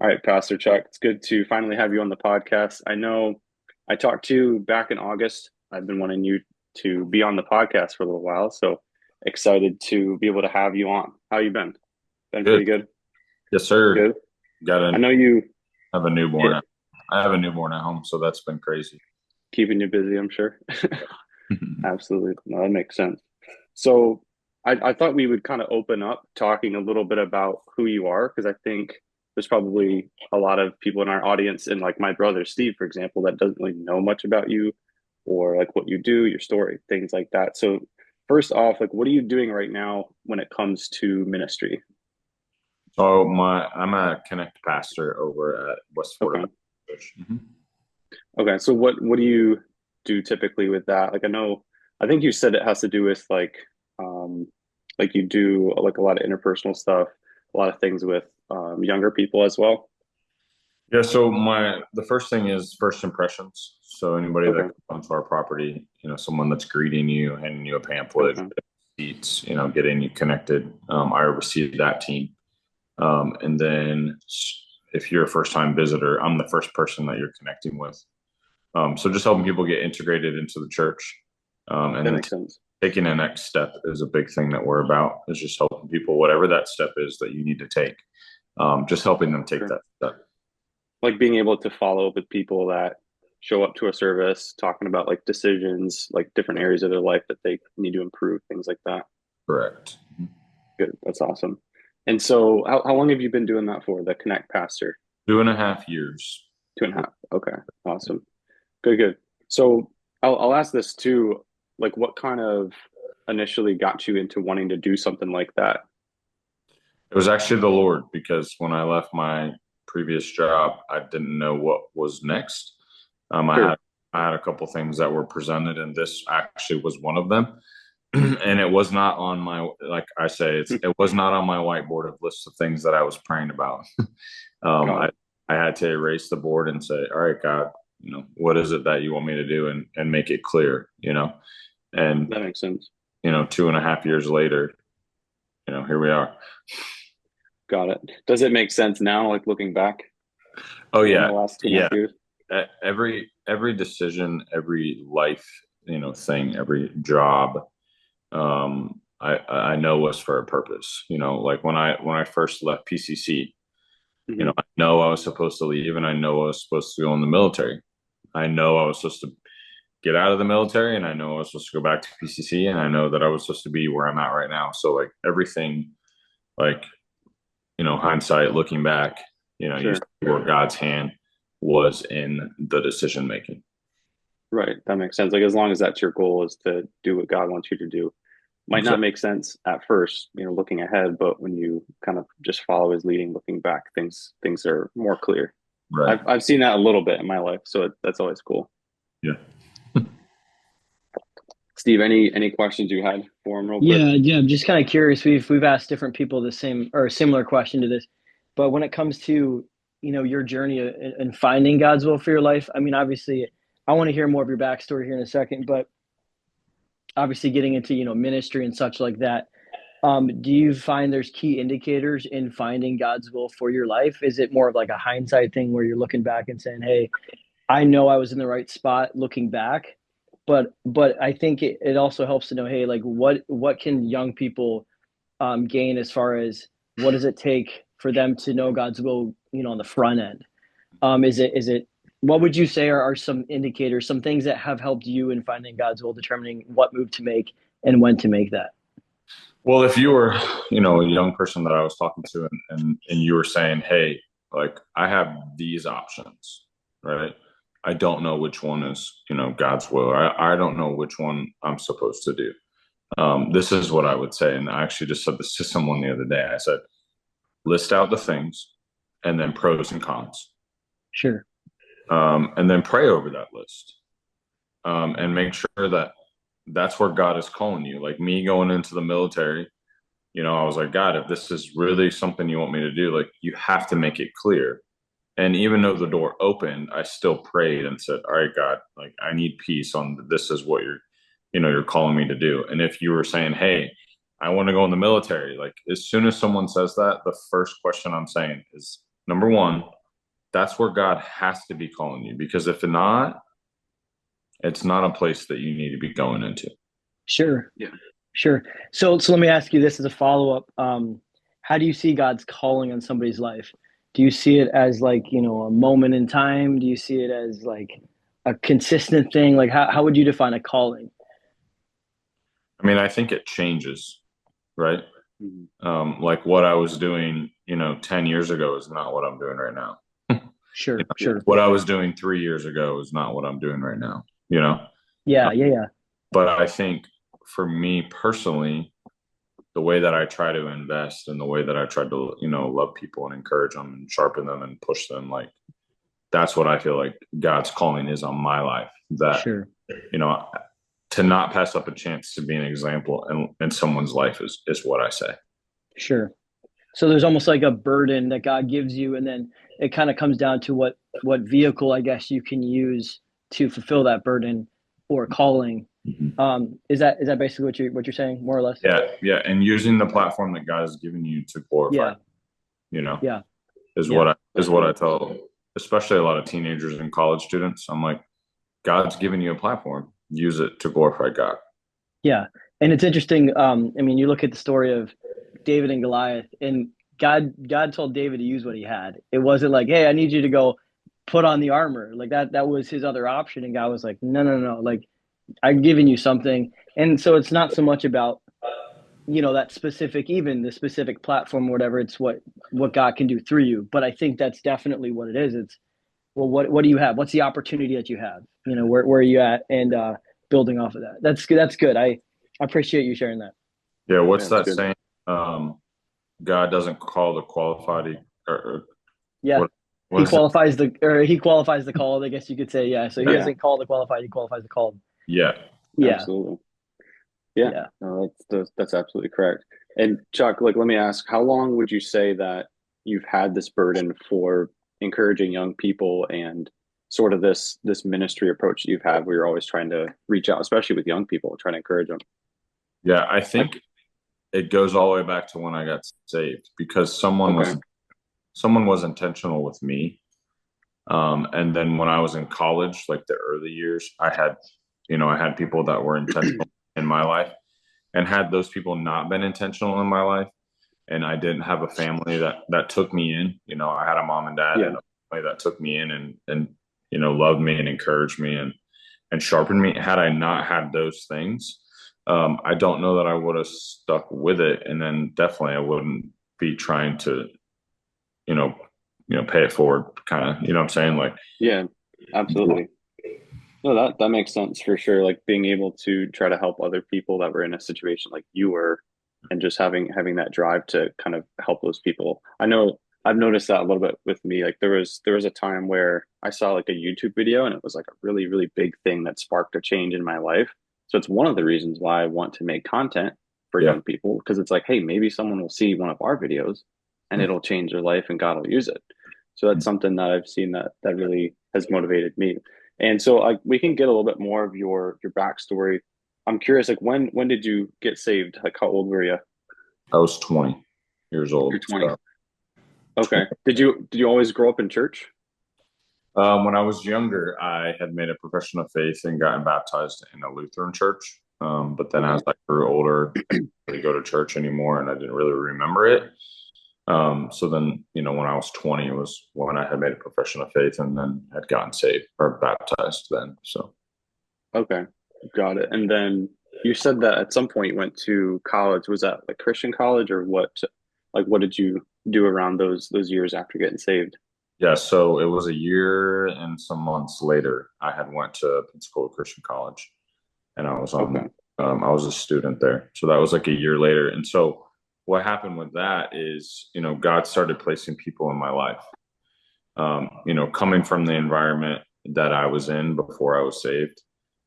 All right, Pastor Chuck, it's good to finally have you on the podcast. I know I talked to you back in August. I've been wanting you to be on the podcast for a little while, so excited to be able to have you on. How you been? Been Good. pretty good? Yes, sir. Good. Got I to know you, have a newborn. yeah, I have a newborn at home, so that's been crazy. keeping you busy, I'm sure. Absolutely. No, that makes sense. So I thought we would kind of open up talking a little bit about who you are, because I think there's probably a lot of people in our audience, and like my brother Steve, for example, that doesn't really know much about you or like what you do, your story, things like that. So first off, like what are you doing right now when it comes to ministry? So I'm a Connect pastor over at West Florida Okay. Baptist Church. Okay. So what do you do typically with that? Like I think you said it has to do with um like you do like a lot of interpersonal stuff, a lot of things with younger people as well. Yeah. So the first thing is first impressions. So anybody that Okay. comes onto our property, someone that's greeting you, handing you a pamphlet, Okay. seats, getting you connected. I oversee that team. And then if you're a first time visitor, I'm the first person that you're connecting with. So just helping people get integrated into the church, and That then makes sense. taking the next step is a big thing that we're about. Is just helping people, whatever that step is that you need to take, just helping them take Sure. that step. Like being able to follow up with people that show up to a service, talking about like decisions, like different areas of their life that they need to improve, things like that. Correct. Good. That's awesome. And so how long have you been doing that for, the Connect Pastor? 2.5 years. 2.5. Okay. Awesome. Good, good. So I'll ask this too, like what kind of initially got you into wanting to do something like that? It was actually the Lord because when I left my previous job, I didn't know what was next. Um, I had Sure. I had a couple things that were presented, and this actually was one of them. And it was not on my, like I say, it was not on my whiteboard of lists of things that I was praying about. um, Got I it. I had to erase the board and say, all right, God, what is it that you want me to do, and make it clear, and That makes sense. 2.5 years later, here we are. Got it. Does it make sense now, like looking back Oh in yeah, the last two and a yeah. half years? Every decision, every life, thing, every job, I know was for a purpose. Like when I first left PCC, Hmm. I know I was supposed to leave, and I know I was supposed to go in the military. I know I was supposed to get out of the military, and I know I was supposed to go back to PCC, and I know that I was supposed to be where I'm at right now. So like everything, like hindsight, looking back, you see Sure. where God's hand was in the decision making. Right. That makes sense. Like as long as that's your goal is to do what God wants you to do. Might not Exactly. make sense at first, looking ahead, but when you kind of just follow his leading, looking back, things are more clear. Right. I've seen that a little bit in my life, so that's always cool. Yeah. Steve, any questions you had for him real quick? Yeah, I'm just kind of curious. We've asked different people the same or a similar question to this, but when it comes to your journey in finding God's will for your life, I mean, obviously, I want to hear more of your backstory here in a second, but obviously, getting into ministry and such like that, do you find there's key indicators in finding God's will for your life? Is it more of like a hindsight thing where you're looking back and saying, "Hey, I know I was in the right spot looking back," but I think it also helps to know, hey, like what can young people gain as far as what does it take for them to know God's will, on the front end? Is it what would you say are some indicators, some things that have helped you in finding God's will, determining what move to make and when to make that? Well, if you were, a young person that I was talking to, and you were saying, hey, like I have these options, right? I don't know which one is, God's will. I don't know which one I'm supposed to do. This is what I would say. And I actually just said this to someone the other day. I said, list out the things and then pros and cons. Sure. And then pray over that list, and make sure that that's where God is calling you. Like me going into the military, I was like, God, if this is really something you want me to do, like you have to make it clear. And even though the door opened, I still prayed and said, all right, God, like I need peace on this is what you're calling me to do. And if you were saying, hey, I want to go in the military, like as soon as someone says that, the first question I'm saying is number one, that's where God has to be calling you, because if not, it's not a place that you need to be going into. Sure. Yeah. Sure. So let me ask you this as a follow-up. How do you see God's calling on somebody's life? Do you see it as like, a moment in time? Do you see it as like a consistent thing? Like how would you define a calling? I mean, I think it changes, right? Mhm. Like what I was doing, 10 years ago is not what I'm doing right now. Sure, Yeah. sure. What I was doing 3 years ago is not what I'm doing right now, Yeah, yeah, yeah. But I think for me personally, the way that I try to invest and the way that I try to, love people and encourage them and sharpen them and push them, like that's what I feel like God's calling is on my life. That, Sure. you know, to not pass up a chance to be an example in someone's life is what I say. Sure. So there's almost like a burden that God gives you, and then it kind of comes down to what vehicle I guess you can use to fulfill that burden or calling. Mhm. Is that basically what you're saying, more or less? Yeah, yeah, and using the platform that God has given you to glorify, Yeah, you know, yeah, is yeah, what I tell, especially a lot of teenagers and college students. I'm like, God's given you a platform, use it to glorify God. yeah. And it's interesting. I mean, you look at the story of David and Goliath, and God told David to use what he had. It wasn't like, hey, I need you to go put on the armor. Like that was his other option, and God was like, no, no, no. Like I've given you something. And so it's not so much about that specific, even the specific platform or whatever. It's what God can do through you. But I think that's definitely what it is. It's, well, what do you have? What's the opportunity that you have? Where are you at? And building off of that. That's good. I appreciate you sharing that. Yeah, Yeah, what's it's that good. saying? God doesn't call the qualified, or Yeah. what? What is it? He qualifies the call, I guess you could say. Yeah. So he Yeah, doesn't call the qualified, he qualifies the called. Yeah, Yeah. absolutely. Yeah, Yeah. no, that's absolutely correct. And Chuck, like, let me ask, how long would you say that you've had this burden for encouraging young people and sort of this ministry approach that you've had, where you're always trying to reach out, especially with young people, trying to encourage them? yeah. I think it goes all the way back to when I got saved, because Okay. someone was intentional with me. And then when I was in college, like the early years, I had people that were intentional in my life, and had those people not been intentional in my life, and I didn't have a family that took me in, I had a mom and dad Yeah. and a family that took me in and loved me and encouraged me and sharpened me. Had I not had those things, I don't know that I would have stuck with it, and then definitely I wouldn't be trying to, you know, pay it forward, kind of, what I'm saying, like, Yeah, absolutely. No, that makes sense for sure. Like being able to try to help other people that were in a situation like you were, and just having that drive to kind of help those people. I know I've noticed that a little bit with me. Like there was a time where I saw like a YouTube video and it was like a really, really big thing that sparked a change in my life. So it's one of the reasons why I want to make content for yeah, young people, because it's like, hey, maybe someone will see one of our videos and it'll change their life and God will use it. So that's something that I've seen that really has motivated me. And so like we can get a little bit more of your backstory. I'm curious, like when did you get saved? Like how old were you? I was 20 years You're old. 20. So Okay. Did you always grow up in church? when I was younger, I had made a profession of faith and gotten baptized in a Lutheran church. But then Okay. as I grew older, I didn't go to church anymore, and I didn't really remember it. So then, when I was 20, it was when I had made a profession of faith and then had gotten saved or baptized then. So Okay. Got it. And then you said that at some point you went to college. Was that like Christian college or what? Like what did you do around those years after getting saved? yeah, so it was a year and some months later, I had went to Pensacola Christian College, and Okay. I was a student there. So that was like a year later. And so what happened with that is, God started placing people in my life. Coming from the environment that I was in before I was saved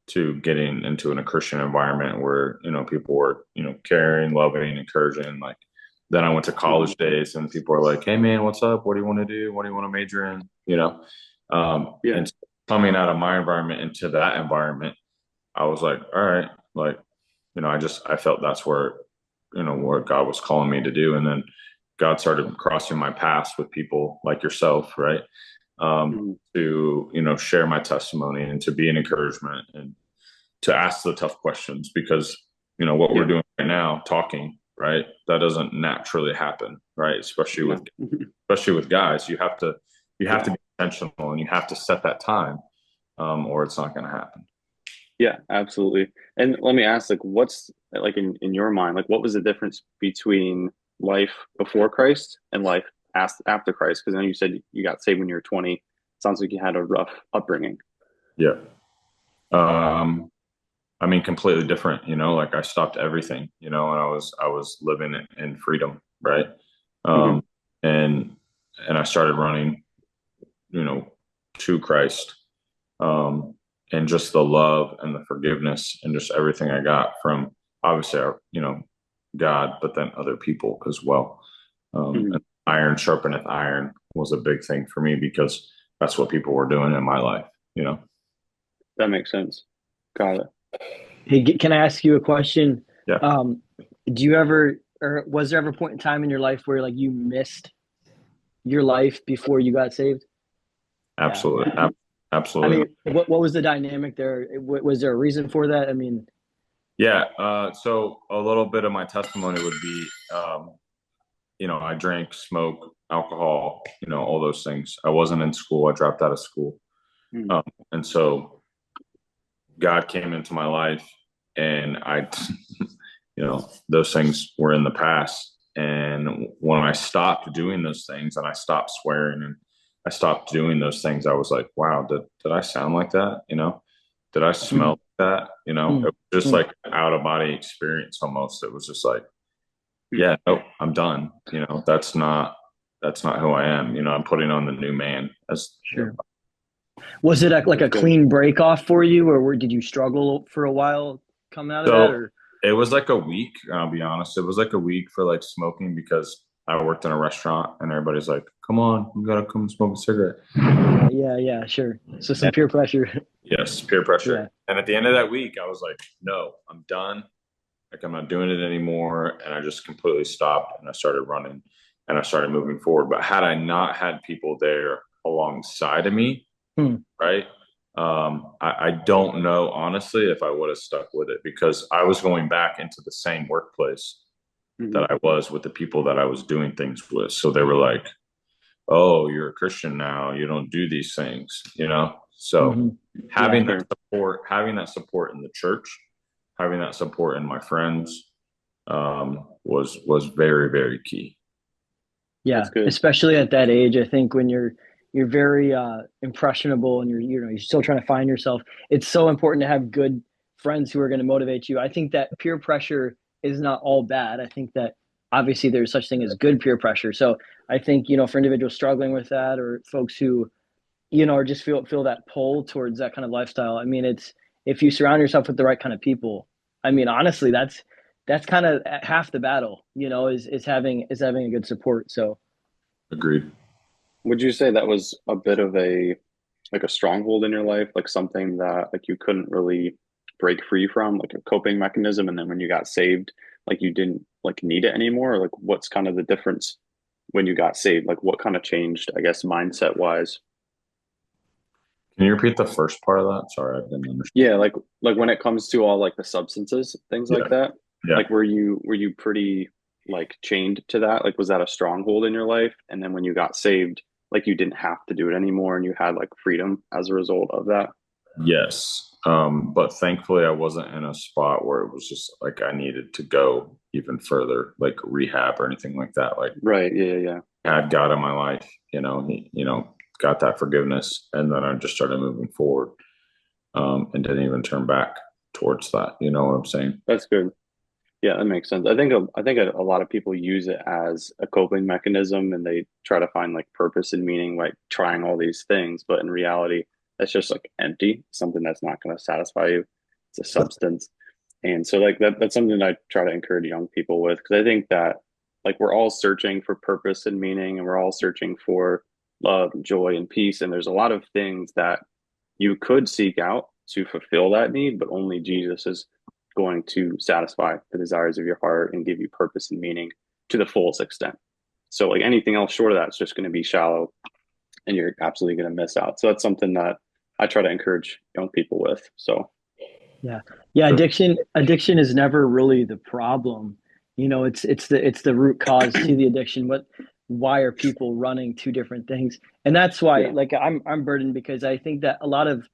to getting into a Christian environment where, people were, caring, loving, encouraging. Like then I went to Hmm. college days and people are like, hey man, what's up? What do you want to do? What do you want to major in? Yeah. And coming out of my environment into that environment, I was like, all right, like, I felt that's where God was calling me to do. And then God started crossing my paths with people like yourself, right? Mhm. to, share my testimony and to be an encouragement and to ask the tough questions because, what we're Yeah. doing right now, talking, right? That doesn't naturally happen, right? Especially with, No. especially with guys, you have Yeah. to be intentional and you have to set that time, or it's not going to happen. Yeah, absolutely. And let me ask, like, what's like in your mind, like, what was the difference between life before Christ and life after Christ? Because I know you said you got saved when you were 20. Sounds like you had a rough upbringing. Yeah. Um, I mean, completely different, like I stopped everything, and I was living in freedom, right? Hmm. Um, and and I started running, you know, to Christ, um, and just the love and the forgiveness and just everything I got from obviously, God, but then other people as well. Hmm. And iron sharpeneth iron was a big thing for me because that's what people were doing in my life, you know. That makes sense. Got it. Hey, can I ask you a question? Yeah, Um, do you ever, or was there ever a point in time in your life where like you missed your life before you got saved? Yeah. absolutely, I absolutely. mean, what was the dynamic there? Was there a reason for that? I mean, Yeah. So a little bit of my testimony would be, I drank, smoke, alcohol, all those things. I wasn't in school. I dropped out of school. Mm. Um, and so God came into my life and those things were in the past. And when I stopped doing those things and I stopped swearing and I stopped doing those things, I was like, wow, did I sound like that? Did I smell mm, like that? It mm, was just mm. like an out of body experience almost. It was just like, Mm. yeah, no, I'm done. That's not who I am. I'm putting on the new man Sure. Was it like That's a good. clean break off for you, or did you struggle for a while coming out of that? So Or it was like a week, I'll be honest. It was like a week for like smoking because I worked in a restaurant and everybody's like, come on, you gotta come smoke a cigarette. yeah, sure. So some And peer pressure. yes, peer Yeah, pressure. And at the end of that week, I was like, no, I'm done. Like I'm not doing it anymore. And I just completely stopped and I started running and I started moving forward. But had I not had people there alongside of me, hmm. right? I don't know honestly if I would have stuck with it because I was going back into the same workplace Hmm. that I was with the people that I was doing things with. So they were like, "Oh, you're a Christian now. You don't do these things." So Hmm. Yeah, Sure. having that support in the church, having that support in my friends, was very very key. yeah. That's good. Especially at that age, I think when you're very impressionable and you're still trying to find yourself. It's so important to have good friends who are going to motivate you. I think that peer pressure is not all bad. I think that obviously there's such thing as good peer pressure. So I think for individuals struggling with that or folks who or just feel that pull towards that kind of lifestyle. I mean, it's if you surround yourself with the right kind of people. I mean, honestly, that's kind of half the battle. Is having a good support. So Agreed. Would you say that was a bit of a like a stronghold in your life, like something that like you couldn't really break free from, like a coping mechanism, and then when you got saved, like you didn't like need it anymore? Or, like what's kind of the difference when you got saved? Like what kind of changed, I guess, mindset wise? Can you repeat the first part of that? Sorry, I didn't understand. Yeah, like when it comes to all like the substances, things like Yeah, that, yeah. like were you pretty like chained to that? Like was that a stronghold in your life? And then when you got saved, like you didn't have to do it anymore and you had like freedom as a result of that? Yes. But thankfully I wasn't in a spot where it was just like I needed to go even further, like rehab or anything like that. Like Right. Yeah, yeah. I had God in my life, he, got that forgiveness and then I just started moving forward, and didn't even turn back towards that. You know what I'm saying? That's good. Yeah, that makes sense. I think a lot of people use it as a coping mechanism and they try to find like purpose and meaning like trying all these things, but in reality, that's just like empty, something that's not going to satisfy you. It's a substance. And so like that's something I try to encourage young people with because I think that like we're all searching for purpose and meaning and we're all searching for love, joy, and peace. And there's a lot of things that you could seek out to fulfill that need, but only Jesus is going to satisfy the desires of your heart and give you purpose and meaning to the fullest extent. So like anything else short of that is just going to be shallow and you're absolutely going to miss out. So that's something that I try to encourage young people with. So Yeah. Yeah, addiction is never really the problem. You know, it's the root cause to the addiction. Why are people running to different things? And that's why yeah, like I'm burdened because I think a lot of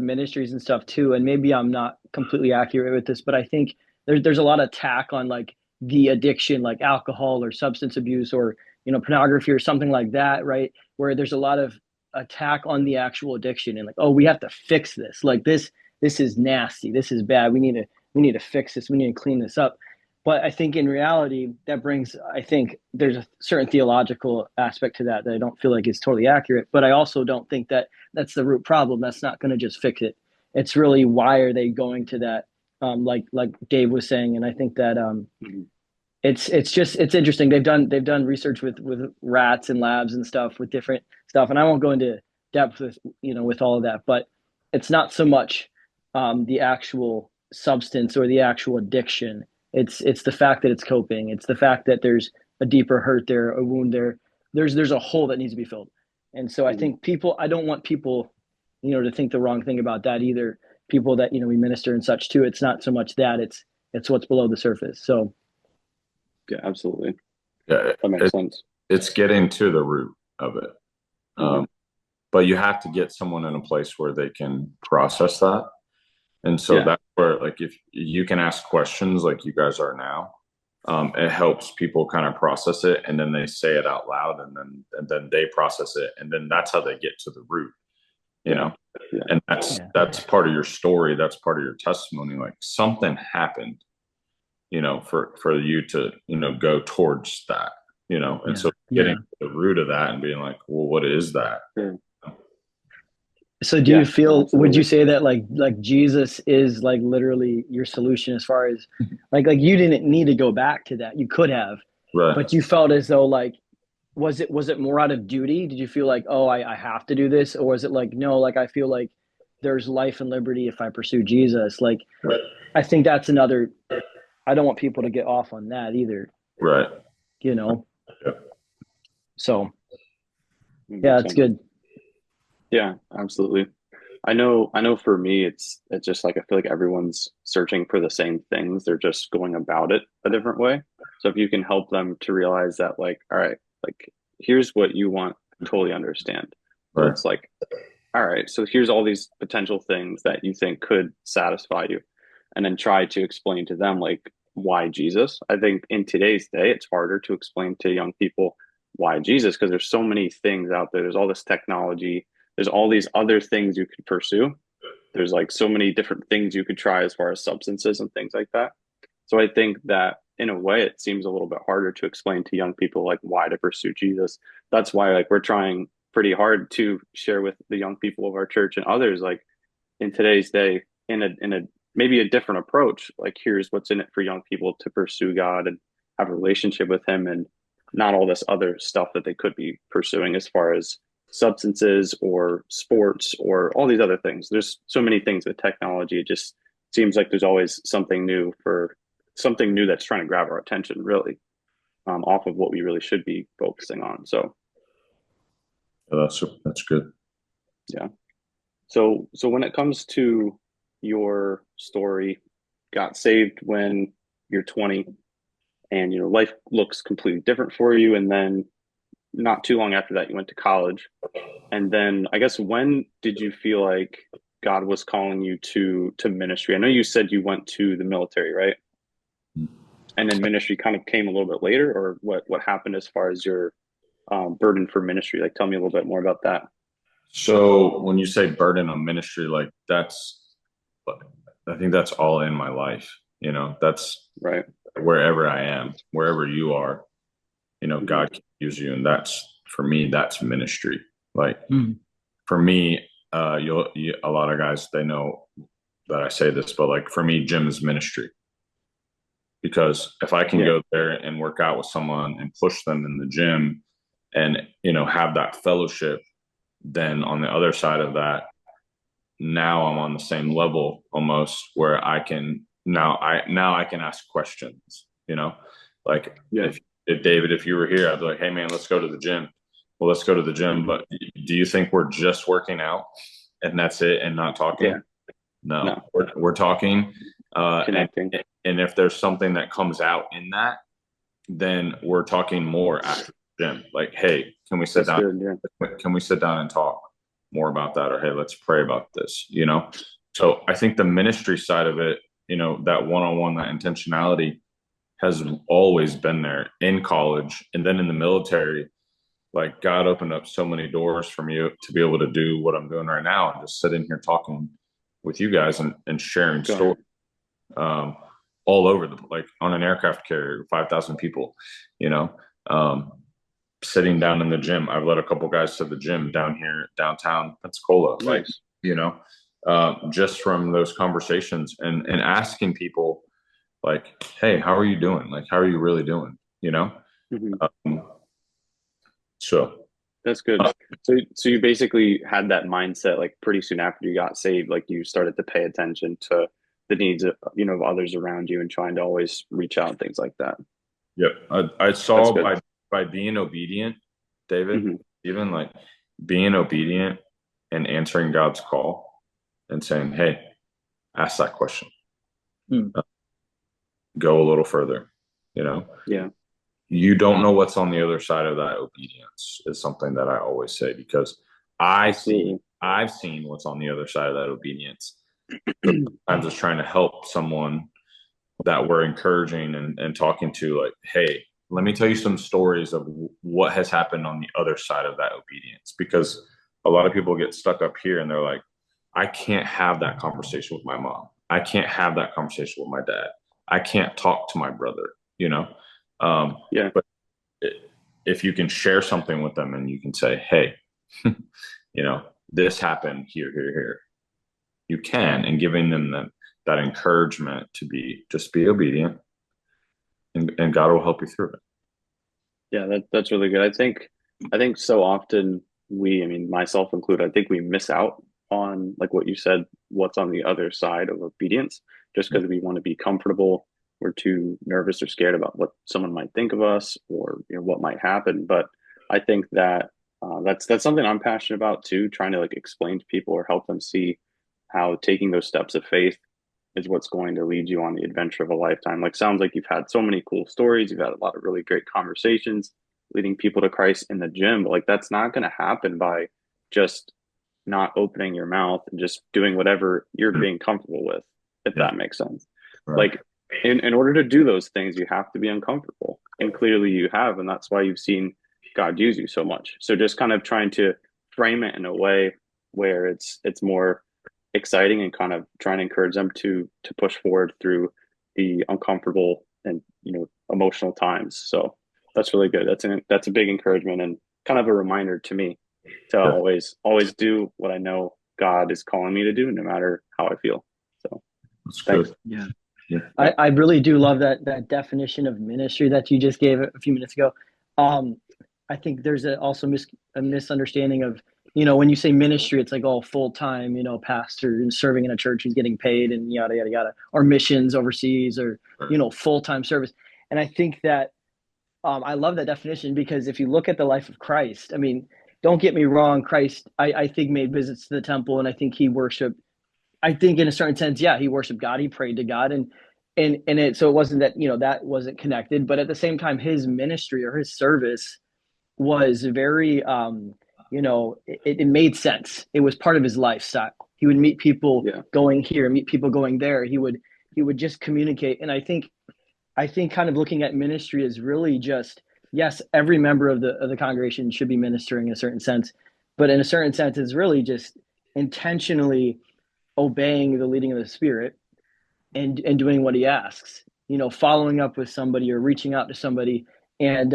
ministries and stuff too, and maybe I'm not completely accurate with this, but I think there's a lot of attack on like the addiction, like alcohol or substance abuse or pornography or something like that, right? Where there's a lot of attack on the actual addiction and like, oh, we have to fix this. Like this is nasty. This is bad. We need to fix this. We need to clean this up. But I think in reality, I think there's a certain theological aspect to that I don't feel like is totally accurate. But I also don't think that that's the root problem. That's not going to just fix it. It's really why are they going to that? Like Dave was saying, and I think that mhm. it's interesting. They've done research with rats and labs and stuff with different stuff, and I won't go into depth with all of that, but it's not so much the actual substance or the actual addiction. It's the fact that it's coping. It's the fact that there's a deeper hurt there, a wound there. There's a hole that needs to be filled, and so I Mhm. think people. I don't want people, to think the wrong thing about that either. People that we minister and such too. It's not so much that it's what's below the surface. So Yeah, absolutely. Yeah, That makes sense. it's getting to the root of it. Hmm. But you have to get someone in a place where they can process that. And so Yeah, that's where, like, if you can ask questions like you guys are now, it helps people kind of process it, and then they say it out loud, and then they process it, and then that's how they get to the root, you yeah, know. yeah, And that's yeah, that's part of your story. That's part of your testimony. Like something happened, for you to go towards that, and yeah, so getting yeah. to the root of that and being like, well, what is that? yeah, So do you yeah, feel, would you absolutely. say that like Jesus is like literally your solution as far as like you didn't need to go back to that. You could have, Right. but you felt as though like was it more out of duty? Did you feel like, oh, I have to do this? Or was it like, no, like I feel like there's life and liberty if I pursue Jesus? Like Right. I think that's another, I don't want people to get off on that either, Right. you know? Yeah. So That yeah, makes it's sense. good. Yeah, absolutely. I know for me it's just like I feel like everyone's searching for the same things. They're just going about it a different way. So if you can help them to realize that like, all right, like here's what you want, I totally understand. So Right. it's like, all right, so here's all these potential things that you think could satisfy you. And then try to explain to them like why Jesus. I think in today's day it's harder to explain to young people why Jesus because there's so many things out there. There's all this technology, there's all these other things you could pursue. There's like so many different things you could try as far as substances and things like that. So I think that in a way it seems a little bit harder to explain to young people like why to pursue Jesus. That's why like we're trying pretty hard to share with the young people of our church and others like in today's day in a maybe a different approach. Like here's what's in it for young people to pursue God and have a relationship with him and not all this other stuff that they could be pursuing as far as substances or sports or all these other things. There's so many things with technology. It just seems like there's always something new that's trying to grab our attention really off of what we really should be focusing on. So Yeah, that's good. yeah. So when it comes to your story, got saved when you're 20 and life looks completely different for you and then not too long after that you went to college. And then I guess when did you feel like God was calling you to ministry? I know you said you went to the military, right? And then ministry kind of came a little bit later or what happened as far as your burden for ministry? Like tell me a little bit more about that. So when you say burden of ministry, like I think that's all in my life. That's Right. wherever I am, wherever you are, Hmm. God can use you. And that's, for me, that's ministry. Like Mm. for me, a lot of guys, they know that I say this, but like for me, gym is ministry because if I can Yeah. go there and work out with someone and push them in the gym and, have that fellowship, then on the other side of that, now I'm on the same level almost where I can ask questions, like Yeah. if David, if you were here, I'd be like, hey man, let's go to the gym. well, let's go to the gym. But do you think we're just working out and that's it and not talking? Yeah. No, No. we're talking. Connecting. And if there's something that comes out in that, then we're talking more after the gym. Like, hey, can we sit That's down? good. Yeah. Can we sit down and talk more about that? Or hey, let's pray about this, you know? So I think the ministry side of it, you know, that one-on-one, that intentionality has always been there in college and then in the military. Like God opened up so many doors for me to be able to do what I'm doing right now and just sitting here talking with you guys and sharing stories um, all over the like on an aircraft carrier, 5,000 people, you know, um, sitting down in the gym. I've led a couple guys to the gym down here downtown Pensacola, Nice. like you know, just from those conversations and asking people like, hey, how are you doing? Like, how are you really doing? You know, Mm-hmm. So that's good. So you basically had that mindset like pretty soon after you got saved, like you started to pay attention to the needs of of others around you and trying to always reach out and things like that. Yep. I That's saw good. by being obedient, David, Mm-hmm. even like being obedient and answering God's call and saying, hey, ask that question. Mm. Go a little further, you know? Yeah. You don't know what's on the other side of that obedience is something that I always say because I've seen what's on the other side of that obedience. I'm just trying to help someone that we're encouraging and talking to like, hey, let me tell you some stories of what has happened on the other side of that obedience. Because a lot of people get stuck up here and they're like, I can't have that conversation with my mom. I can't have that conversation with my dad. I can't talk to my brother, you know? Yeah. But if you can share something with them and you can say, hey, you know, this happened here, here, here, you can, and giving them that encouragement to just be obedient and God will help you through it. Yeah, that's really good. I think so often I mean, myself included, I think we miss out on like what you said, what's on the other side of obedience, just because we want to be comfortable. We're too nervous or scared about what someone might think of us or what might happen. But I think that that's something I'm passionate about too, trying to like explain to people or help them see how taking those steps of faith is what's going to lead you on the adventure of a lifetime. Like, sounds like you've had so many cool stories. You've had a lot of really great conversations leading people to Christ in the gym. But like, that's not going to happen by just not opening your mouth and just doing whatever you're being comfortable with, if Yeah. that makes sense. Right. Like, in order to do those things, you have to be uncomfortable. And clearly you have. And that's why you've seen God use you so much. So just kind of trying to frame it in a way where it's more exciting and kind of trying to encourage them to push forward through the uncomfortable and emotional times. So that's really good. That's a big encouragement and kind of a reminder to me to Yeah. always do what I know God is calling me to do, no matter how I feel. So That's thanks. good. Yeah. Yeah. I really do love that definition of ministry that you just gave a few minutes ago. I think there's also a misunderstanding of, when you say ministry, it's like all full time, pastor and serving in a church who's getting paid and yada yada yada, or missions overseas, or Right. full time service. And I think that I love that definition because if you look at the life of Christ, I mean, don't get me wrong, Christ, I think made visits to the temple, and I think he worshiped. I think in a certain sense, yeah, he worshiped God, he prayed to God, and it wasn't that that wasn't connected, but at the same time, his ministry or his service was very it made sense. It was part of his lifestyle. He would meet people Yeah. going here, meet people going there. He would just communicate, and I think kind of looking at ministry is really just, yes, every member of the congregation should be ministering in a certain sense, but in a certain sense, it's really just intentionally obeying the leading of the Spirit and doing what He asks. Following up with somebody or reaching out to somebody, and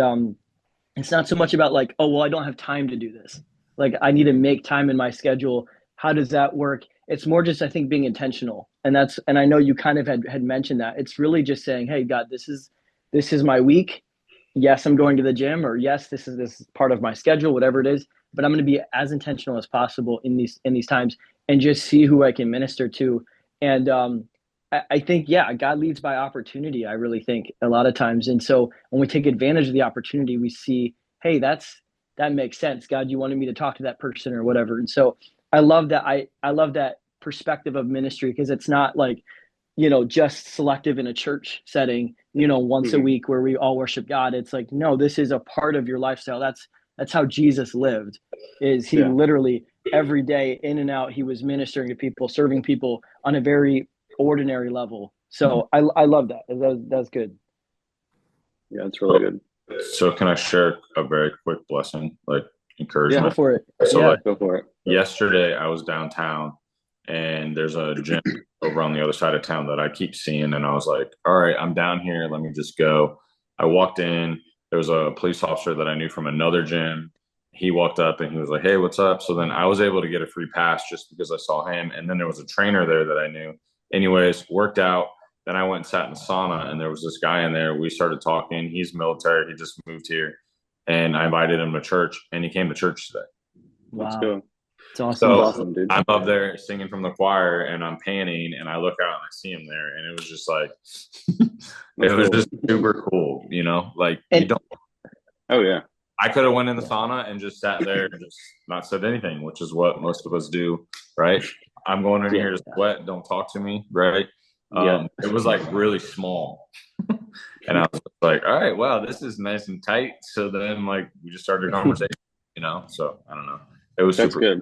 it's not so much about like, oh well, I don't have time to do this. Like I need to make time in my schedule. How does that work? It's more just I think being intentional, and I know you kind of had mentioned that. It's really just saying, hey God, this is my week. Yes, I'm going to the gym, or yes, this is part of my schedule, whatever it is. But I'm going to be as intentional as possible in these times, and just see who I can minister to. And I think, yeah, God leads by opportunity. I really think a lot of times, and so when we take advantage of the opportunity, we see, hey, that makes sense. God, you wanted me to talk to that person or whatever. And so I love that. I love that perspective of ministry, because it's not like, just selective in a church setting, once a Mhm. week where we all worship God. It's like, no, this is a part of your lifestyle. That's how Jesus lived, is he Yeah, literally every day in and out, he was ministering to people, serving people on a very ordinary level. So I love that. That's good. yeah, it's really good. So can I share a very quick blessing, like Yeah, Go encouragement? for it. So Yeah. like go for it. yesterday I was downtown and there's a gym over on the other side of town that I keep seeing. And I was like, all right, I'm down here. Let me just go. I walked in. There was a police officer that I knew from another gym. He walked up and he was like, hey, what's up? So then I was able to get a free pass just because I saw him. And then there was a trainer there that I knew. Anyways, worked out. Then I went and sat in the sauna and there was this guy in there. We started talking. He's military. He just moved here. And I invited him to church and he came to church today. Let's Wow. go. It's awesome. That's So awesome, dude. I'm up there singing from the choir and I'm panning and I look out and I see him there and it was just like it That's was cool. just super cool, like you And don't Oh yeah, I could have went in the sauna and just sat there and just not said anything, which is what most of us do, right? I'm going in yeah, here to sweat, don't talk to me, right? yeah. It was like really small. And I was like, all right, wow, this is nice and tight. So then like we just started a conversation. So I don't know. It was That's super. good.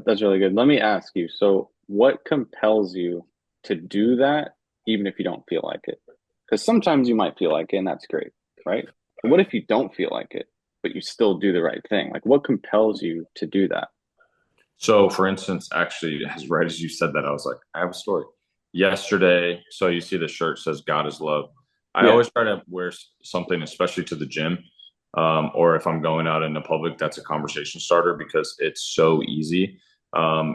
That's really good. Let me ask you. So, what compels you to do that, even if you don't feel like it? Because sometimes you might feel like it, and that's great, right? But what if you don't feel like it, but you still do the right thing? Like, what compels you to do that? So, for instance, actually, as right as you said that, I was like, I have a story. Yesterday, so you see the shirt says "God is love." I Yeah. always try to wear something, especially to the gym, or if I'm going out in the public, that's a conversation starter because it's so easy.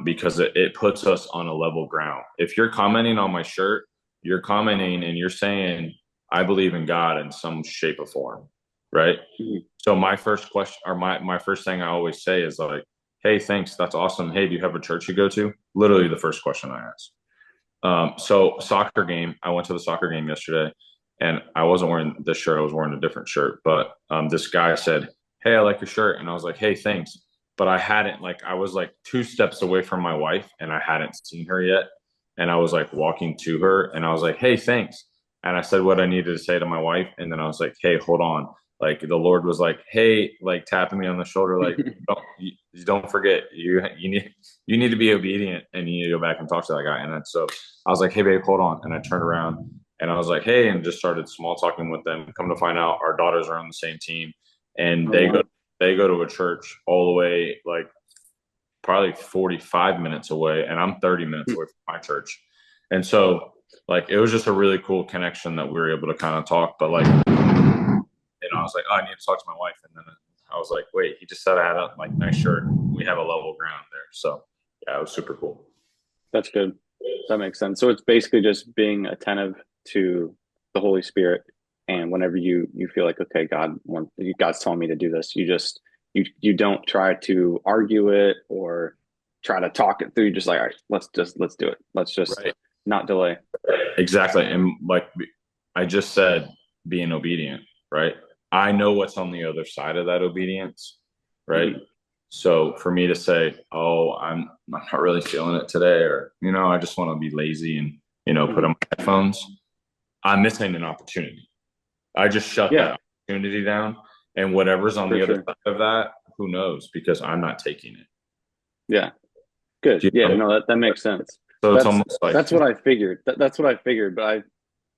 Because it puts us on a level ground. If you're commenting on my shirt, you're commenting and you're saying, "I believe in God in some shape or form," right? Mhm. So my first question, or my first thing I always say is like, hey, thanks. That's awesome. Hey, do you have a church you go to? Literally the first question I ask. So soccer game, I went to the soccer game yesterday and I wasn't wearing this shirt. I was wearing a different shirt, but this guy said, hey, I like your shirt. And I was like, hey, thanks. But I hadn't I was like 2 steps away from my wife and I hadn't seen her yet. And I was like walking to her and I was like, hey, thanks. And I said what I needed to say to my wife. And then I was like, hey, hold on. Like the Lord was like, hey, like tapping me on the shoulder, like, you don't forget, you need to be obedient and you need to go back and talk to that guy. And then so I was like, hey, babe, hold on. And I turned around and I was like, hey, and just started small talking with them. Come to find out, our daughters are on the same team, and Oh, wow. they go to a church all the way like probably 45 minutes away, and I'm 30 minutes away from my church. And so like it was just a really cool connection that we were able to kind of talk. But like, I was like, oh, I need to talk to my wife, and then I was like, wait, he just said I had a like nice shirt. We have a level ground there. So yeah, it was super cool. That's good. That makes sense. So it's basically just being attentive to the Holy Spirit, and whenever you feel like, okay, God's telling me to do this, you don't try to argue it or try to talk it through. You're just like, all right, let's do it. Let's just Right. not delay. Exactly. And like I just said, being obedient, right? I know what's on the other side of that obedience, right? Mhm. So for me to say, oh, I'm not really feeling it today, or, I just want to be lazy and, put on Mhm. my headphones, I'm missing an opportunity. I just shut Yeah, that opportunity down. And whatever's on for the other sure. side of that, who knows? Because I'm not taking it. Yeah, good. You Yeah, know? no, that makes sense. So it's That's almost like, that's what I figured. That's what I figured. But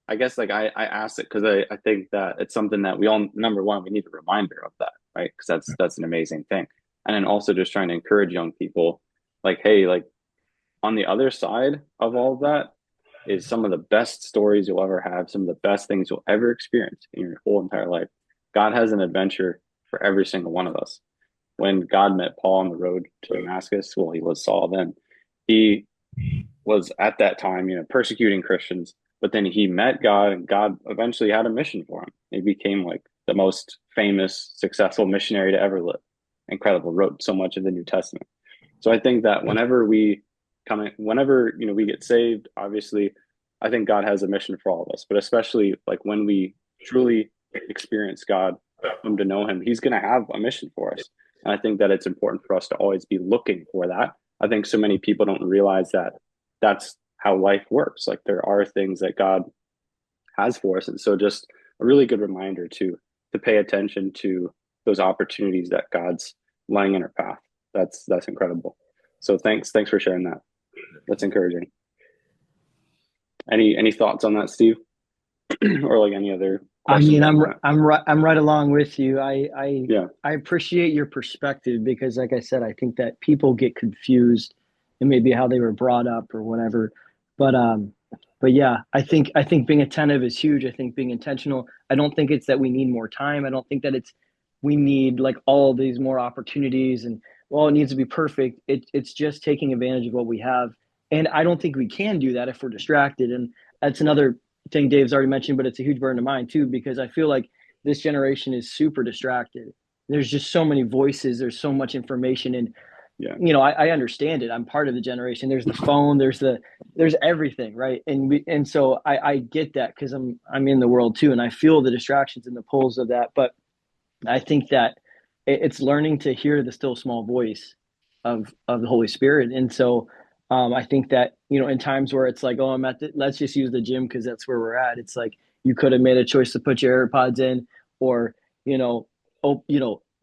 I guess like I asked it because I think that it's something that we all, number one, we need a reminder of that, right? Because that's an amazing thing. And then also just trying to encourage young people, like, hey, like on the other side of all of that is some of the best stories you'll ever have, some of the best things you'll ever experience in your whole entire life. God has an adventure for every single one of us. When God met Paul on the road to Damascus, well, he was Saul then. He was at that time, persecuting Christians, but then he met God and God eventually had a mission for him. He became like the most famous, successful missionary to ever live. Incredible, wrote so much of the New Testament. So I think that whenever, we get saved, obviously, I think God has a mission for all of us, but especially like when we truly experience God come to know him, he's going to have a mission for us. And I think that it's important for us to always be looking for that. I think so many people don't realize that that's how life works. Like there are things that God has for us. And so just a really good reminder to pay attention to those opportunities that God's laying in our path. That's incredible. So thanks for sharing that. That's encouraging. Any thoughts on that, Steve? Or like any other I questions mean, on that? I'm right along with you. Yeah. I appreciate your perspective because, like I said, I think that people get confused and maybe how they were brought up or whatever. But yeah, I think being attentive is huge. I think being intentional. I don't think it's that we need more time. I don't think that it's we need like all these more opportunities and well, it needs to be perfect. It's just taking advantage of what we have. And I don't think we can do that if we're distracted. And that's another thing Dave's already mentioned, but it's a huge burden of mine too, because I feel like this generation is super distracted. There's just so many voices, there's so much information, and Yeah. I understand it. I'm part of the generation. There's the phone, there's everything, right? And so I get that because I'm in the world too, and I feel the distractions and the pulls of that. But I think that it's learning to hear the still small voice of the Holy Spirit. And so I think that in times where it's like, oh, let's just use the gym because that's where we're at. It's like you could have made a choice to put your AirPods in, or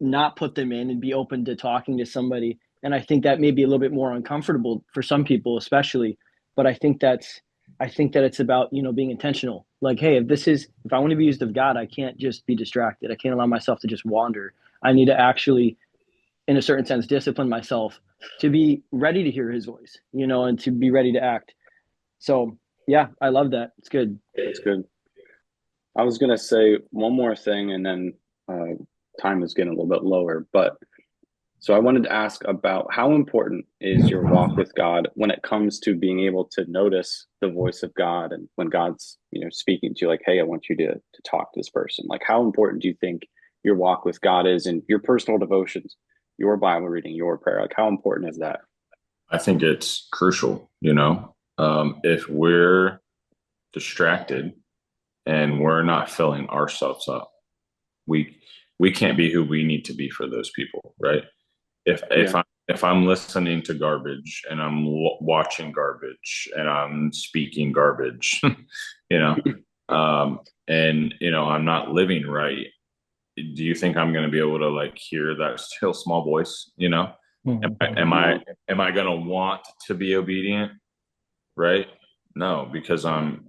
not put them in and be open to talking to somebody. And I think that may be a little bit more uncomfortable for some people, especially. But I think that it's about being intentional. Like, hey, if I want to be used of God, I can't just be distracted. I can't allow myself to just wander. I need to actually, in a certain sense, discipline myself to be ready to hear His voice, and to be ready to act. So yeah, I love that. It's good. That's good. I was gonna say one more thing, and then time is getting a little bit lower. But so I wanted to ask about how important is your walk with God when it comes to being able to notice the voice of God, and when God's speaking to you, like, hey, I want you to talk to this person. Like, how important do you think your walk with God is in your personal devotions, your Bible reading, your prayer? Like, how important is that? I think it's crucial, if we're distracted and we're not filling ourselves up, we we can't be who we need to be for those people, right? If Yeah, I'm listening to garbage and I'm watching garbage and I'm speaking garbage, you know, and I'm not living right, do you think I'm going to be able to like hear that still small voice? Am I am I, no, am I going to want to be obedient? Right? No, because I'm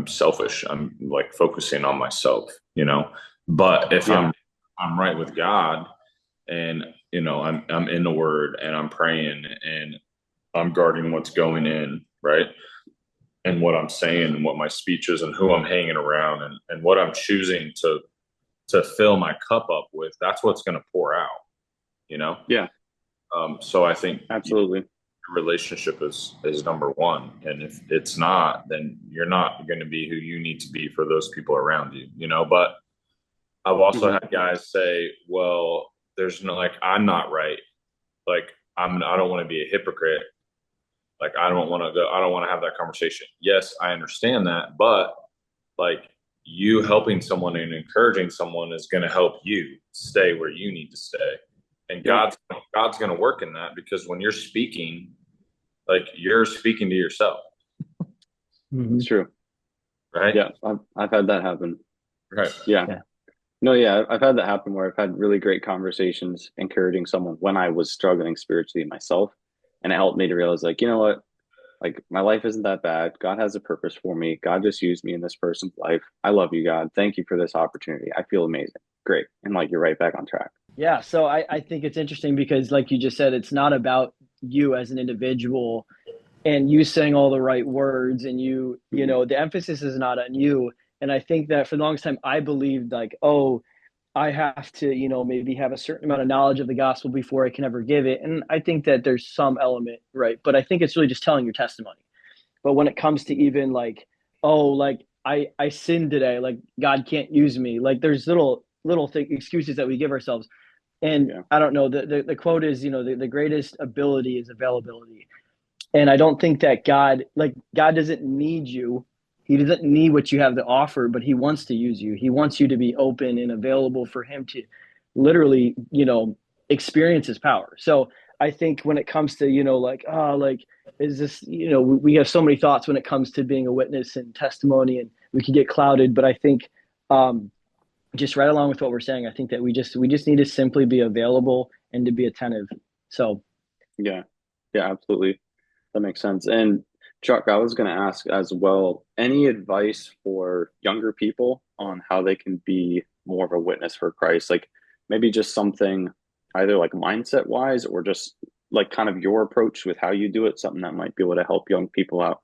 selfish. I'm like focusing on myself. But if yeah, I'm right with God, and I'm in the Word and I'm praying and I'm guarding what's going in, right? And what I'm saying and what my speech is and who I'm hanging around and what I'm choosing to fill my cup up with, that's what's going to pour out, you know? yeah, So I think absolutely. relationship is number one. And if it's not, then you're not going to be who you need to be for those people around you. But I've also Hmm. had guys say, well, there's no, like, I'm not right. Like, I don't want to be a hypocrite. Like, I don't want to have that conversation. Yes, I understand that. But like, you helping someone and encouraging someone is going to help you stay where you need to stay. And Yep, God's going to work in that, because when you're speaking, like, you're speaking to yourself, Mm-hmm. it's true. right? Yeah, I've had that happen. Right. Yeah. Yeah. No, yeah, I've had that happen where I've had really great conversations encouraging someone when I was struggling spiritually myself. And it helped me to realize, like, you know what? Like, my life isn't that bad. God has a purpose for me. God just used me in this person's life. I love you, God. Thank you for this opportunity. I feel amazing. Great. And like, you're right back on track. Yeah, so I think it's interesting because, like you just said, it's not about you as an individual and you saying all the right words, and Mhm. the emphasis is not on you. And I think that for the longest time, I believed like, oh, I have to, maybe have a certain amount of knowledge of the gospel before I can ever give it. And I think that there's some element, right? But I think it's really just telling your testimony. But when it comes to even like, oh, like I sinned today, like God can't use me. Like there's little excuses that we give ourselves. And Yeah. I don't know, the quote is, the greatest ability is availability. And I don't think that God doesn't need you he doesn't need what you have to offer, but he wants to use you. He wants you to be open and available for him to literally, experience his power. So I think when it comes to, like, oh, like, is this, we have so many thoughts when it comes to being a witness and testimony, and we can get clouded. But I think, just right along with what we're saying, I think that we just need to simply be available and to be attentive. So Yeah. Yeah, absolutely. That makes sense. And Chuck, I was going to ask as well, any advice for younger people on how they can be more of a witness for Christ? Like maybe just something either like mindset wise or just like kind of your approach with how you do it, something that might be able to help young people out.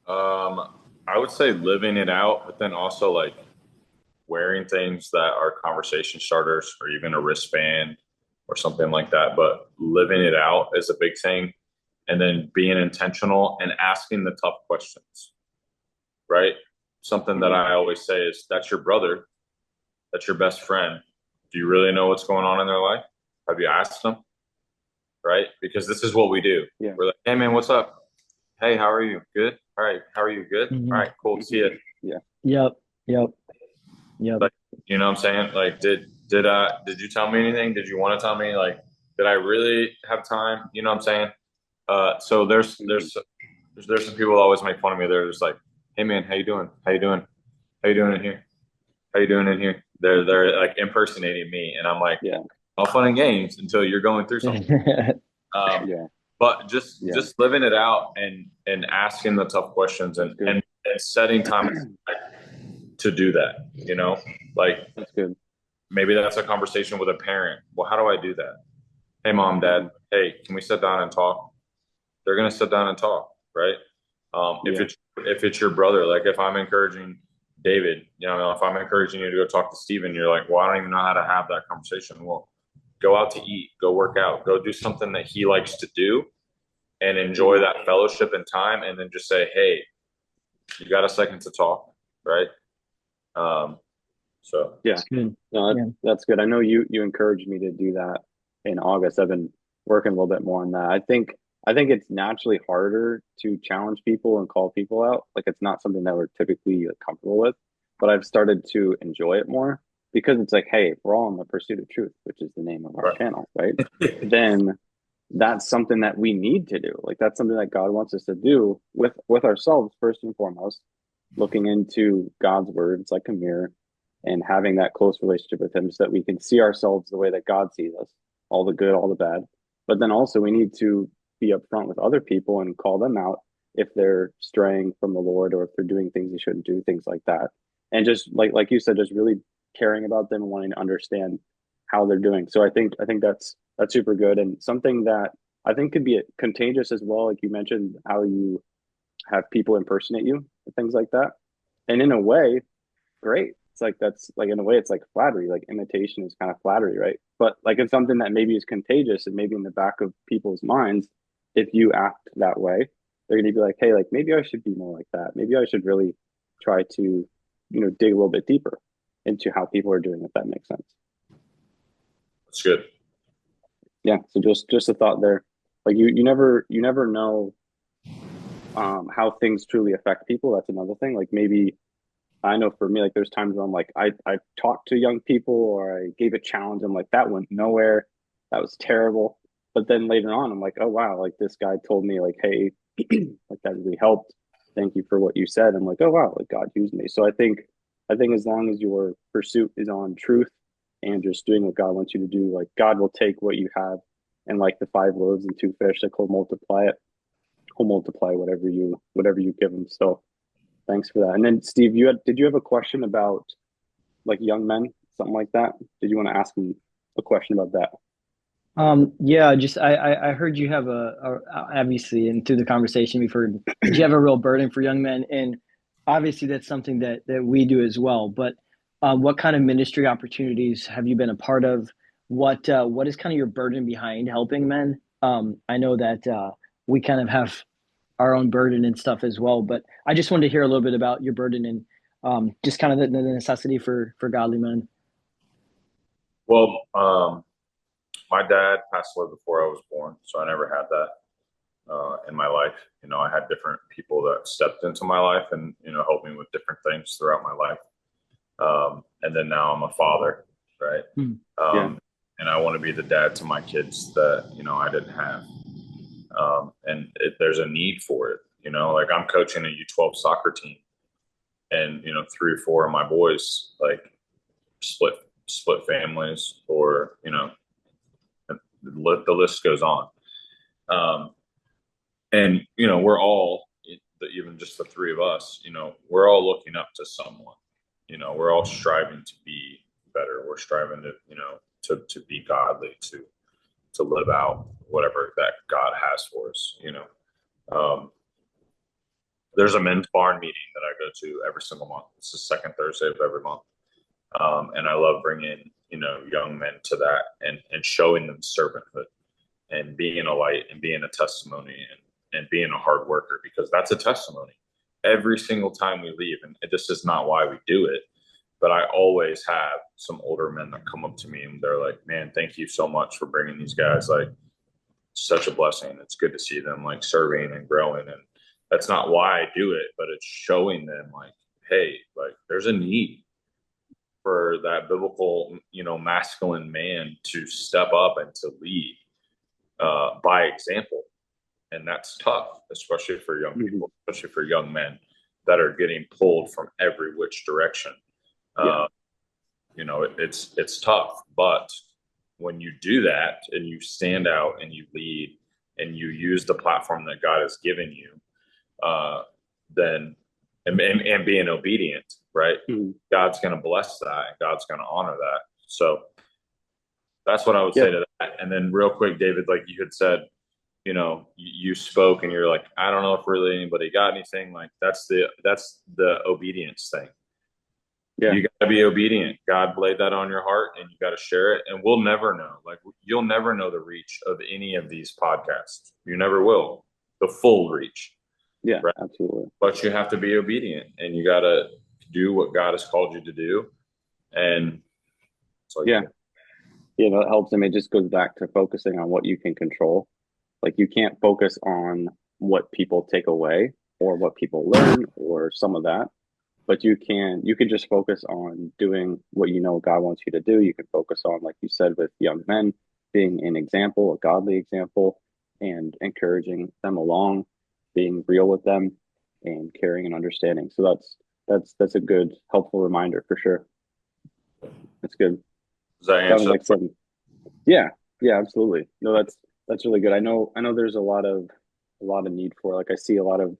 I would say living it out, but then also like wearing things that are conversation starters or even a wristband or something like that. But living it out is a big thing. And then being intentional and asking the tough questions, right? Something that I always say is that's your brother, that's your best friend. Do you really know what's going on in their life? Have you asked them? Right? Because this is what we do. Yeah. We're like, hey man, what's up? Hey, how are you? Good. All right. How are you? Good. All right. Cool. See you. Yeah. yep. Like, you know what I'm saying? Like, did you tell me anything? Did you want to tell me? Like, did I really have time? You know what I'm saying? So there's some people who always make fun of me. They're just like, hey man, how you doing? How you doing? How you doing in here? How you doing in here? They're like impersonating me, and I'm like, Yeah. all fun and games until you're going through something. Yeah. But just living it out and asking the tough questions and setting time to do that, like That's good. maybe that's a conversation with a parent. Well, how do I do that? Hey, mom, dad, hey, can we sit down and talk? They're going to sit down and talk, right? Yeah. If it's your brother, like if I'm encouraging David, if I'm encouraging you to go talk to Steven, you're like, well, I don't even know how to have that conversation. Well, go out to eat, go work out, go do something that he likes to do and enjoy that fellowship and time. And then just say, hey, you got a second to talk, right? So Yeah. No, that's good. I know you encouraged me to do that in August. I've been working a little bit more on that. I think it's naturally harder to challenge people and call people out. Like it's not something that we're typically like, comfortable with, but I've started to enjoy it more because it's like, hey, if we're all in the pursuit of truth, which is the name of our channel, right? Then that's something that we need to do. Like that's something that God wants us to do with ourselves first and foremost, looking into God's word. It's like a mirror and having that close relationship with him so that we can see ourselves the way that God sees us, all the good, all the bad. But then also we need to be upfront with other people and call them out if they're straying from the Lord or if they're doing things they shouldn't do, things like that. And just like you said, just really caring about them and wanting to understand how they're doing. So I think that's super good and something that I think could be contagious as well. Like you mentioned, how you have people impersonate you and things like that. And in a way, great. It's like that's like in a way it's like flattery. Like imitation is kind of flattery, right? But like it's something that maybe is contagious and maybe in the back of people's minds, if you act that way, they're gonna be like, hey, like maybe I should be more like that. Maybe I should really try to, dig a little bit deeper into how people are doing, if that makes sense. that's good. Yeah. So just a thought there. Like you never know how things truly affect people. That's another thing. Like maybe I know for me, like there's times where I'm like, I talked to young people or I gave a challenge. I'm like, that went nowhere. That was terrible. But then later on, I'm like, oh wow, like this guy told me like, hey, like that really helped. Thank you for what you said. I'm like, oh wow, like God used me. So I think as long as your pursuit is on truth and just doing what God wants you to do, like God will take what you have and like the 5 loaves and 2 fish, like he'll multiply it. He'll multiply whatever you give him. So thanks for that. And then Steve, did you have a question about like young men, something like that? Did you want to ask me a question about that? Yeah, just I heard you have obviously, and through the conversation we've heard that you have a real burden for young men, and obviously that's something that we do as well. But what kind of ministry opportunities have you been a part of? What is kind of your burden behind helping men? I know that we kind of have our own burden and stuff as well, but I just wanted to hear a little bit about your burden and just kind of the necessity for godly men. Well, my dad passed away before I was born, so I never had that. in my life. I had different people that stepped into my life and, helped me with different things throughout my life. And then now I'm a father, right? Yeah. And I want to be the dad to my kids that, I didn't have. And there's a need for it, like I'm coaching a U12 soccer team, and, 3 or 4 of my boys, like split families, or, the list goes on. And, we're all, even just the 3 of us, we're all looking up to someone, we're all striving to be better. We're striving to, to be godly, to live out whatever that God has for us. There's a men's barn meeting that I go to every single month. It's the second Thursday of every month. And I love bringing, young men to that, and showing them servanthood, and being a light, and being a testimony, and being a hard worker, because that's a testimony every single time we leave. And this is not why we do it, but I always have some older men that come up to me and they're like, man, thank you so much for bringing these guys. Like, such a blessing. It's good to see them like serving and growing. And that's not why I do it, but it's showing them like, hey, like there's a need for that biblical, masculine man to step up and to lead by example. And that's tough, especially for young people, especially for young men that are getting pulled from every which direction. It's tough, but when you do that and you stand out and you lead and you use the platform that God has given you, then and being obedient, right? God's going to bless that, and God's going to honor that. So that's what I would say to that. And then real quick, David, like you had said, you spoke and you're like, I don't know if really anybody got anything. Like that's the obedience thing. Yeah. You got to be obedient. God laid that on your heart, and you got to share it. And we'll never know. Like, you'll never know the reach of any of these podcasts. You never will. The full reach. Yeah, right? Absolutely. But you have to be obedient, and you got to do what God has called you to do. And so, that helps. I mean, it just goes back to focusing on what you can control. Like, you can't focus on what people take away or what people learn or some of that. But you can just focus on doing what God wants you to do. You can focus on, like you said, with young men, being an example, a godly example, and encouraging them along, being real with them, and caring and understanding. So that's a good, helpful reminder for sure. That's good. Does that answer? Yeah, absolutely. No, that's really good. I know there's a lot of need for, like, I see a lot of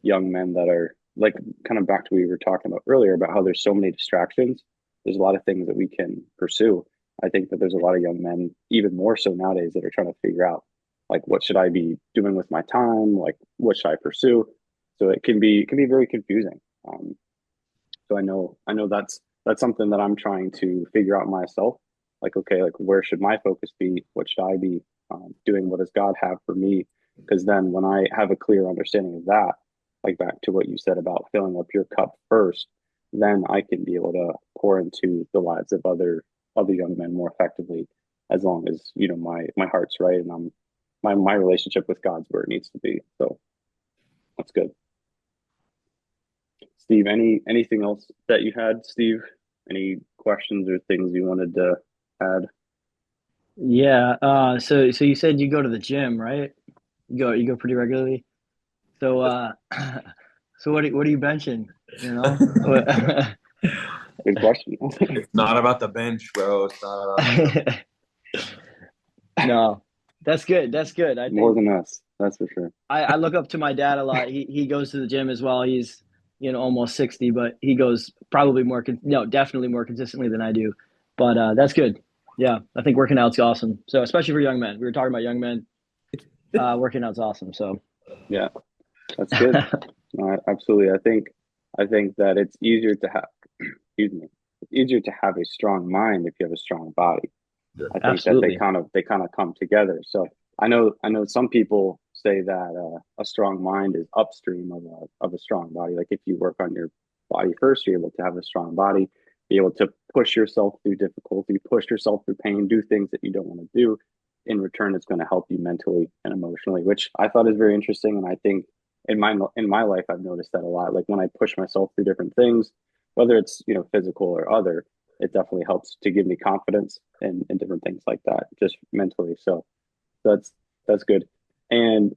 young men that are, like, kind of back to what we were talking about earlier about how there's so many distractions. There's a lot of things that we can pursue. I think that there's a lot of young men, even more so nowadays, that are trying to figure out, like, what should I be doing with my time? Like, what should I pursue? So it can be very confusing. So I know that's something that I'm trying to figure out myself. Like, okay, like, where should my focus be? What should I be doing? What does God have for me? Because then when I have a clear understanding of that, like back to what you said about filling up your cup first, then I can be able to pour into the lives of other young men more effectively, as long as my heart's right, and my relationship with God's where it needs to be. So that's good. Steve, anything else that you had, Steve? Any questions or things you wanted to add? Yeah. So you said you go to the gym, right? You go pretty regularly. So so what are you benching? Good question. It's not about the bench, bro. It's not about No, that's good. That's good. I think more than us. That's for sure. I look up to my dad a lot. He goes to the gym as well. He's almost 60, but he goes probably definitely more consistently than I do. But that's good. Yeah, I think working out's awesome. So especially for young men, we were talking about young men. Working out's awesome. So yeah, that's good. Absolutely. I think that it's easier to have. Excuse me. It's easier to have a strong mind if you have a strong body. Yeah. I think Absolutely. That they kind of come together. So I know some people say that a strong mind is upstream of a strong body. Like, if you work on your body first, you're able to have a strong body, be able to push yourself through difficulty, push yourself through pain, do things that you don't want to do. in return it's going to help you mentally and emotionally, which I thought is very interesting. And I think in my life I've noticed that a lot. Like when I push myself through different things, whether it's physical or other, it definitely helps to give me confidence in different things like that, just mentally. So that's good. And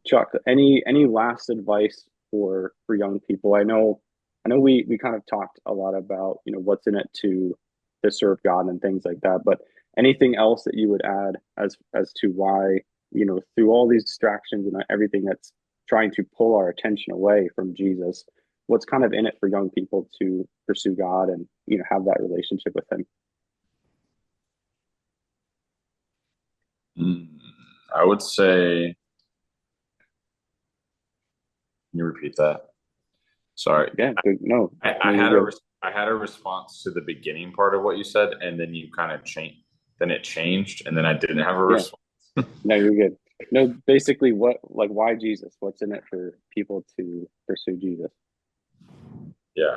Chuck, any last advice for young people? I know we kind of talked a lot about what's in it to serve God and things like that, but anything else that you would add as to why through all these distractions and everything that's trying to pull our attention away from Jesus, what's kind of in it for young people to pursue God and have that relationship with Him? I would say, can you repeat that? Sorry. Yeah, good. No, I had a response to the beginning part of what you said, and then you kind of changed. Then it changed, and then I didn't have a yeah. response. No, you're good. No, basically, why Jesus? What's in it for people to pursue Jesus? Yeah.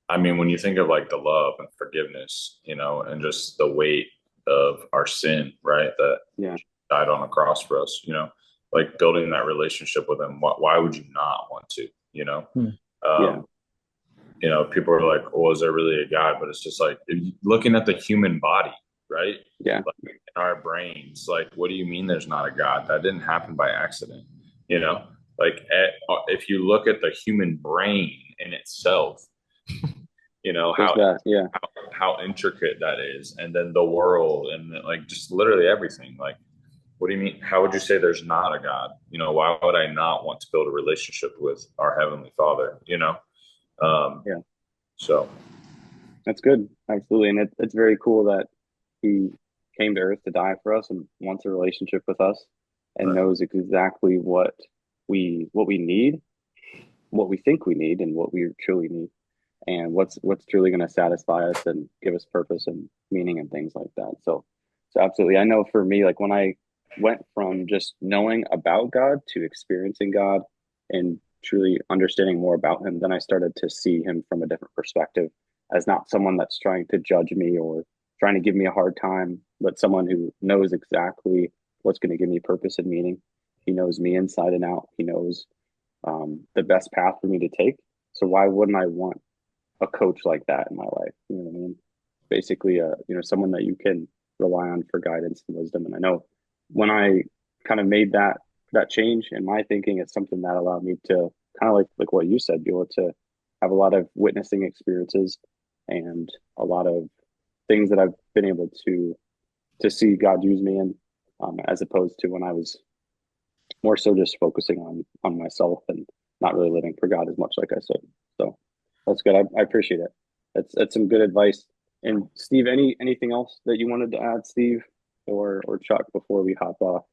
I mean, when you think of like the love and forgiveness, and just the weight of our sin, right? That Yeah, died on a cross for us, like building that relationship with Him. Why would you not want to, Hmm. yeah, people are like, well, is there really a God? But it's just like looking at the human body, right? yeah. Like in our brains, like, what do you mean there's not a God? That didn't happen by accident, like if you look at the human brain in itself, There's that. Yeah, how intricate that is, and then the world, and like just literally everything. Like, what do you mean? How would you say there's not a God? Why would I not want to build a relationship with our Heavenly Father? yeah. So That's good. Absolutely, and it's very cool that He came to Earth to die for us and wants a relationship with us, and right. knows exactly what we need, what we think we need, and what we truly need, and what's truly going to satisfy us and give us purpose and meaning and things like that. So absolutely, I know for me, like when I went from just knowing about God to experiencing God and truly understanding more about Him, then I started to see Him from a different perspective, as not someone that's trying to judge me or trying to give me a hard time, but someone who knows exactly what's going to give me purpose and meaning. He knows me inside and out. He knows the best path for me to take. So why wouldn't I want a coach like that in my life? You know what I mean? Basically, someone that you can rely on for guidance and wisdom. And I know when I kind of made that change in my thinking, it's something that allowed me to kind of like what you said, be able to have a lot of witnessing experiences and a lot of things that I've been able to see God use me in, as opposed to when I was more so just focusing on myself and not really living for God as much, like I said. So that's good. I appreciate it. That's some good advice. And Steve, anything else that you wanted to add, Steve or Chuck, before we hop off?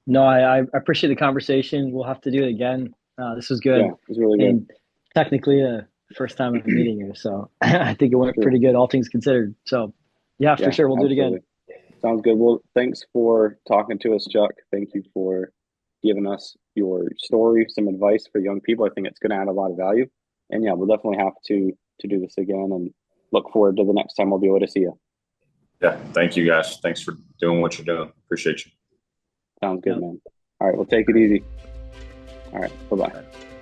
No, I appreciate the conversation. We'll have to do it again. This was Yeah, good, it was really good. and technically first time I'm meeting you, so I think it went Sure. pretty good, all things considered. So yeah, for sure, we'll do it again. Sounds good. Well, thanks for talking to us, Chuck. Thank you for giving us your story, some advice for young people. I think it's going to add a lot of value. And yeah, we'll definitely have to do this again and look forward to the next time we'll be able to see you. Yeah, thank you guys. Thanks for doing what you're doing. Appreciate you. Sounds good, Yep. man. All right, well, take it easy. All right, bye-bye.